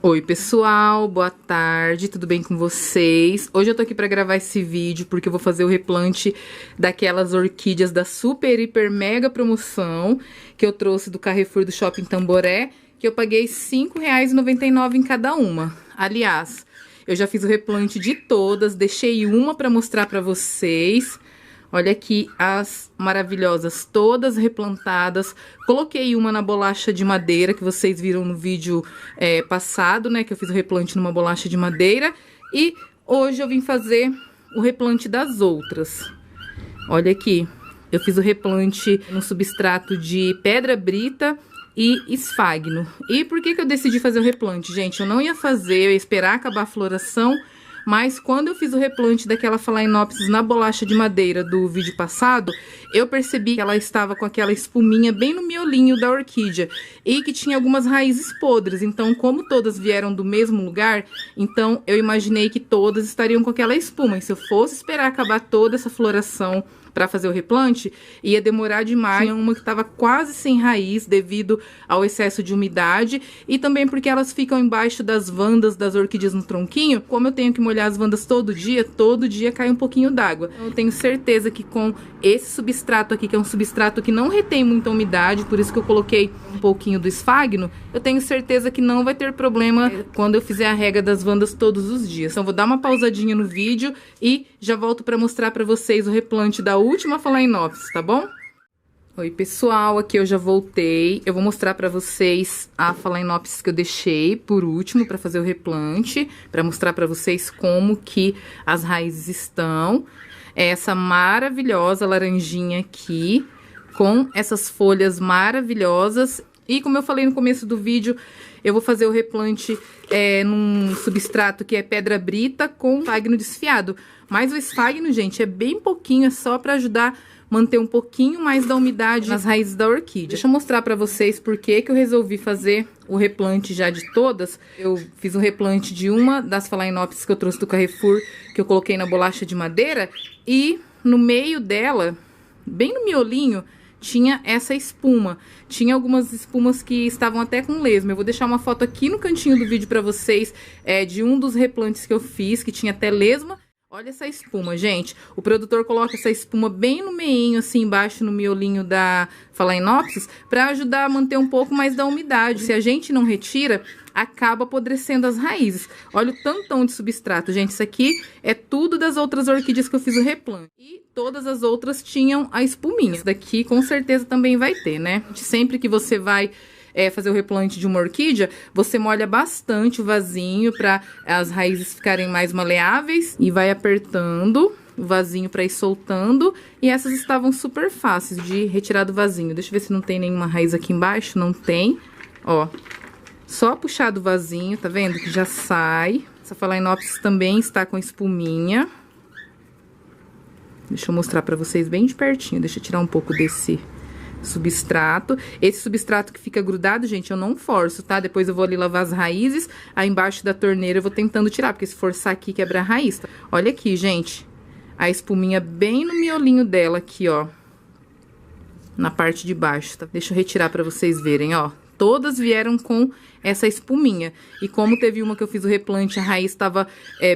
Oi pessoal, boa tarde, tudo bem com vocês? Hoje eu tô aqui pra gravar esse vídeo porque eu vou fazer o replante daquelas orquídeas da super, hiper, mega promoção que eu trouxe do Carrefour do Shopping Tamboré, que eu paguei R$ 5,99 em cada uma. Aliás, eu já fiz o replante de todas, deixei uma pra mostrar pra vocês. Olha aqui as maravilhosas, todas replantadas. Coloquei uma na bolacha de madeira, que vocês viram no vídeo passado, né? Que eu fiz o replante numa bolacha de madeira. E hoje eu vim fazer o replante das outras. Olha aqui, eu fiz o replante no substrato de pedra brita e esfagno. E por que eu decidi fazer o replante? Gente, eu não ia fazer, eu ia esperar acabar a floração. Mas quando eu fiz o replante daquela Phalaenopsis na bolacha de madeira do vídeo passado, eu percebi que ela estava com aquela espuminha bem no miolinho da orquídea e que tinha algumas raízes podres. Então, como todas vieram do mesmo lugar, então eu imaginei que todas estariam com aquela espuma. E se eu fosse esperar acabar toda essa floração para fazer o replante, ia demorar demais. Tinha uma que estava quase sem raiz devido ao excesso de umidade e também porque elas ficam embaixo das vandas das orquídeas no tronquinho. Como eu tenho que molhar as vandas todo dia cai um pouquinho d'água. Então, eu tenho certeza que com esse substrato aqui, que é um substrato que não retém muita umidade, por isso que eu coloquei um pouquinho do esfagno, eu tenho certeza que não vai ter problema quando eu fizer a rega das vandas todos os dias. Então, vou dar uma pausadinha no vídeo e já volto para mostrar para vocês o replante da última Phalaenopsis, tá bom? Oi pessoal, aqui eu já voltei. Eu vou mostrar pra vocês a Phalaenopsis que eu deixei por último pra fazer o replante, pra mostrar pra vocês como que as raízes estão. É essa maravilhosa laranjinha aqui, com essas folhas maravilhosas. E como eu falei no começo do vídeo, eu vou fazer o replante num substrato que é pedra brita com esfagno desfiado. Mas o esfagno, gente, é bem pouquinho, é só pra ajudar a manter um pouquinho mais da umidade nas raízes da orquídea. Deixa eu mostrar pra vocês por que eu resolvi fazer o replante já de todas. Eu fiz um replante de uma das Phalaenopsis que eu trouxe do Carrefour, que eu coloquei na bolacha de madeira. E no meio dela, bem no miolinho, tinha essa espuma. Tinha algumas espumas que estavam até com lesma. Eu vou deixar uma foto aqui no cantinho do vídeo pra vocês de um dos replantes que eu fiz, que tinha até lesma. Olha essa espuma, gente. O produtor coloca essa espuma bem no meinho, assim, embaixo no miolinho da Phalaenopsis, pra ajudar a manter um pouco mais da umidade. Se a gente não retira, acaba apodrecendo as raízes. Olha o tantão de substrato, gente. Isso aqui é tudo das outras orquídeas que eu fiz o replante. E todas as outras tinham a espuminha. Essa daqui com certeza também vai ter, né? Sempre que você vai fazer o replante de uma orquídea, você molha bastante o vasinho para as raízes ficarem mais maleáveis e vai apertando o vasinho para ir soltando. E essas estavam super fáceis de retirar do vasinho. Deixa eu ver se não tem nenhuma raiz aqui embaixo. Não tem, ó. Só puxar do vasinho, tá vendo? Que já sai. Essa Phalaenopsis também está com espuminha. Deixa eu mostrar pra vocês bem de pertinho. Deixa eu tirar um pouco desse substrato. Esse substrato que fica grudado, gente, eu não forço, tá? Depois eu vou ali lavar as raízes. Aí embaixo da torneira eu vou tentando tirar, porque se forçar aqui quebra a raiz, tá? Olha aqui, gente. A espuminha bem no miolinho dela aqui, ó. Na parte de baixo, tá? Deixa eu retirar pra vocês verem, ó. Todas vieram com essa espuminha. E como teve uma que eu fiz o replante, a raiz estava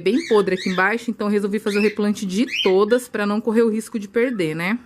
bem podre aqui embaixo, então eu resolvi fazer o replante de todas pra não correr o risco de perder, né?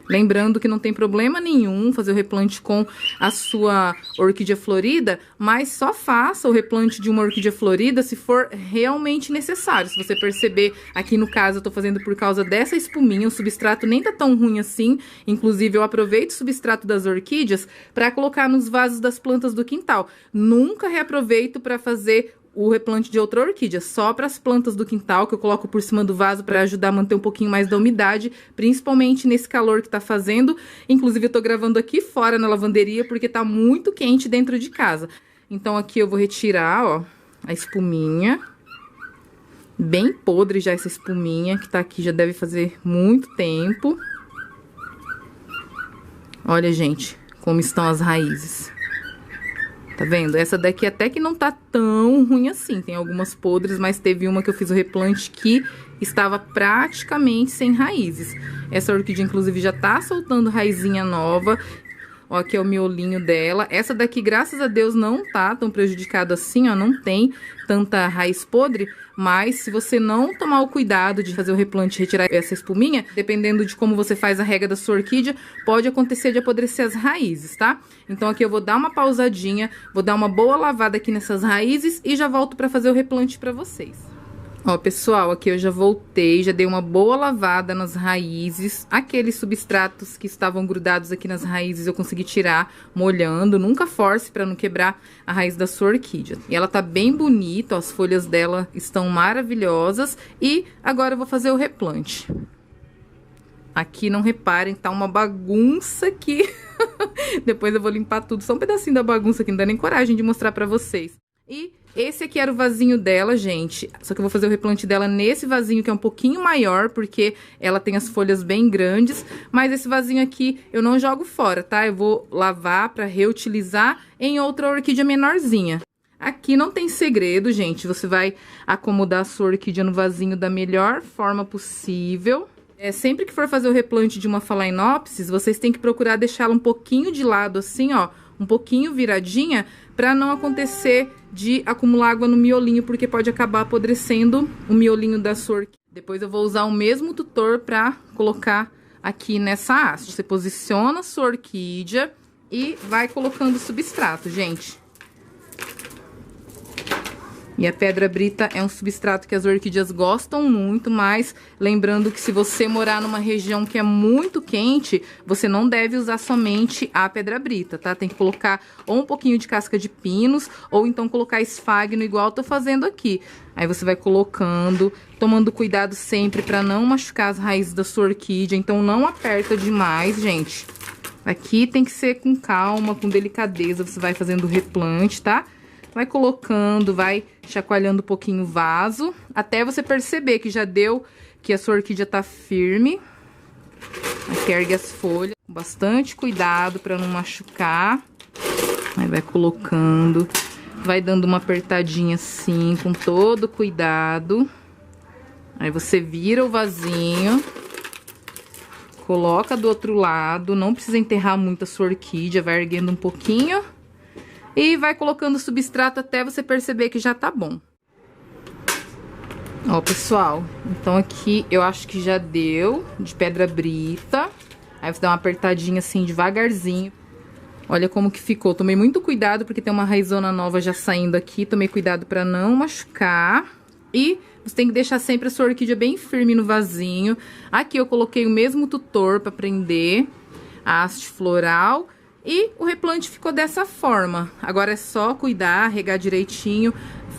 Lembrando que não tem problema nenhum fazer o replante com a sua orquídea florida, mas só faça o replante de uma orquídea florida se for realmente necessário. Se você perceber, aqui no caso eu tô fazendo por causa dessa espuminha, o substrato nem tá tão ruim assim. Inclusive eu aproveito o substrato das orquídeas para colocar nos vasos das plantas do quintal. Nunca reaproveito para fazer o replante de outra orquídea, só para as plantas do quintal, que eu coloco por cima do vaso para ajudar a manter um pouquinho mais da umidade, principalmente nesse calor que tá fazendo. Inclusive eu tô gravando aqui fora na lavanderia porque tá muito quente dentro de casa. Então aqui eu vou retirar, ó, a espuminha. Bem podre já essa espuminha que tá aqui, já deve fazer muito tempo. Olha, gente, como estão as raízes. Tá vendo? Essa daqui até que não tá tão ruim assim. Tem algumas podres, mas teve uma que eu fiz o replante que estava praticamente sem raízes. Essa orquídea, inclusive, já tá soltando raizinha nova. Ó, aqui é o miolinho dela. Essa daqui, graças a Deus, não tá tão prejudicada assim, ó. Não tem tanta raiz podre. Mas se você não tomar o cuidado de fazer o replante e retirar essa espuminha, dependendo de como você faz a rega da sua orquídea, pode acontecer de apodrecer as raízes, tá? Então aqui eu vou dar uma pausadinha, vou dar uma boa lavada aqui nessas raízes e já volto pra fazer o replante pra vocês. Ó, pessoal, aqui eu já voltei, já dei uma boa lavada nas raízes. Aqueles substratos que estavam grudados aqui nas raízes eu consegui tirar molhando. Nunca force para não quebrar a raiz da sua orquídea. E ela tá bem bonita, ó, as folhas dela estão maravilhosas. E agora eu vou fazer o replante. Aqui, não reparem, tá uma bagunça aqui. Depois eu vou limpar tudo, só um pedacinho da bagunça aqui, não dá nem coragem de mostrar pra vocês. E esse aqui era o vasinho dela, gente. Só que eu vou fazer o replante dela nesse vasinho que é um pouquinho maior, porque ela tem as folhas bem grandes. Mas esse vasinho aqui eu não jogo fora, tá? Eu vou lavar pra reutilizar em outra orquídea menorzinha. Aqui não tem segredo, gente. Você vai acomodar a sua orquídea no vasinho da melhor forma possível. Sempre que for fazer o replante de uma Phalaenopsis, vocês têm que procurar deixá-la um pouquinho de lado, assim, ó. Um pouquinho viradinha, pra não acontecer de acumular água no miolinho, porque pode acabar apodrecendo o miolinho da sua orquídea. Depois eu vou usar o mesmo tutor pra colocar aqui nessa haste. Você posiciona a sua orquídea e vai colocando substrato, gente. E a pedra brita é um substrato que as orquídeas gostam muito, mas lembrando que se você morar numa região que é muito quente, você não deve usar somente a pedra brita, tá? Tem que colocar ou um pouquinho de casca de pinos, ou então colocar esfagno, igual eu tô fazendo aqui. Aí você vai colocando, tomando cuidado sempre pra não machucar as raízes da sua orquídea, então não aperta demais, gente. Aqui tem que ser com calma, com delicadeza, você vai fazendo o replante, tá? Vai colocando, vai chacoalhando um pouquinho o vaso, até você perceber que já deu, que a sua orquídea tá firme. Aqui ergue as folhas, com bastante cuidado para não machucar. Aí vai colocando, vai dando uma apertadinha assim, com todo cuidado. Aí você vira o vasinho, coloca do outro lado, não precisa enterrar muito a sua orquídea, vai erguendo um pouquinho. E vai colocando substrato até você perceber que já tá bom. Ó, pessoal, então aqui eu acho que já deu de pedra brita. Aí você dá uma apertadinha assim devagarzinho. Olha como que ficou. Tomei muito cuidado porque tem uma raizona nova já saindo aqui. Tomei cuidado pra não machucar. E você tem que deixar sempre a sua orquídea bem firme no vasinho. Aqui eu coloquei o mesmo tutor pra prender a haste floral. E o replante ficou dessa forma. Agora é só cuidar, regar direitinho,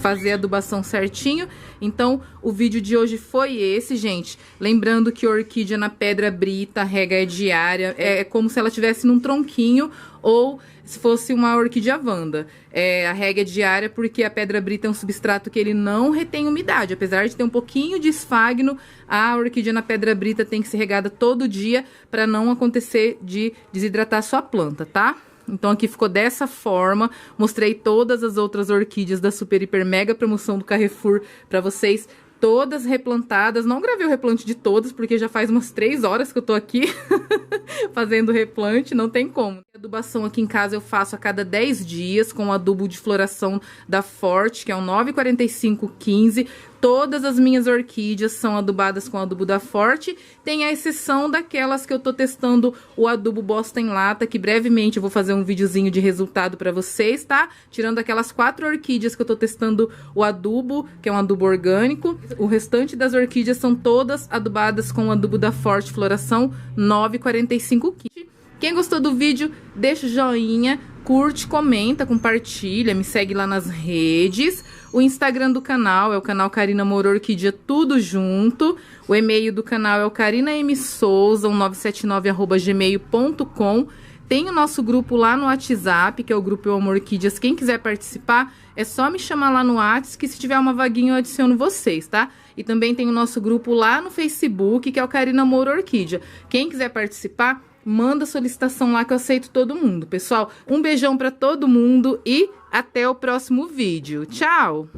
fazer a adubação certinho. Então, o vídeo de hoje foi esse, gente. Lembrando que a orquídea na pedra brita, a rega é diária. É como se ela estivesse num tronquinho ou se fosse uma orquídea Wanda. A rega é diária porque a pedra brita é um substrato que ele não retém umidade. Apesar de ter um pouquinho de esfagno, a orquídea na pedra brita tem que ser regada todo dia para não acontecer de desidratar a sua planta, tá? Então aqui ficou dessa forma, mostrei todas as outras orquídeas da super, hiper, mega promoção do Carrefour pra vocês, todas replantadas. Não gravei o replante de todas, porque já faz umas 3 horas que eu tô aqui fazendo replante, não tem como. A adubação aqui em casa eu faço a cada 10 dias, com o adubo de floração da Forte, que é um 9,4515. Todas as minhas orquídeas são adubadas com adubo da Forte, tem a exceção daquelas que eu tô testando o adubo bosta em lata, que brevemente eu vou fazer um videozinho de resultado pra vocês, tá? Tirando aquelas 4 orquídeas que eu tô testando o adubo, que é um adubo orgânico, o restante das orquídeas são todas adubadas com o adubo da Forte Floração 9,4515. Quem gostou do vídeo, deixa o joinha, curte, comenta, compartilha, me segue lá nas redes. O Instagram do canal é o canal Karina Moura Orquídea, tudo junto. O e-mail do canal é o carinamsouza1979@gmail.com. Tem o nosso grupo lá no WhatsApp, que é o grupo Eu Amo Orquídeas. Quem quiser participar, é só me chamar lá no WhatsApp, que se tiver uma vaguinha eu adiciono vocês, tá? E também tem o nosso grupo lá no Facebook, que é o Karina Moura Orquídea. Quem quiser participar, manda solicitação lá que eu aceito todo mundo. Pessoal, um beijão pra todo mundo e até o próximo vídeo. Tchau!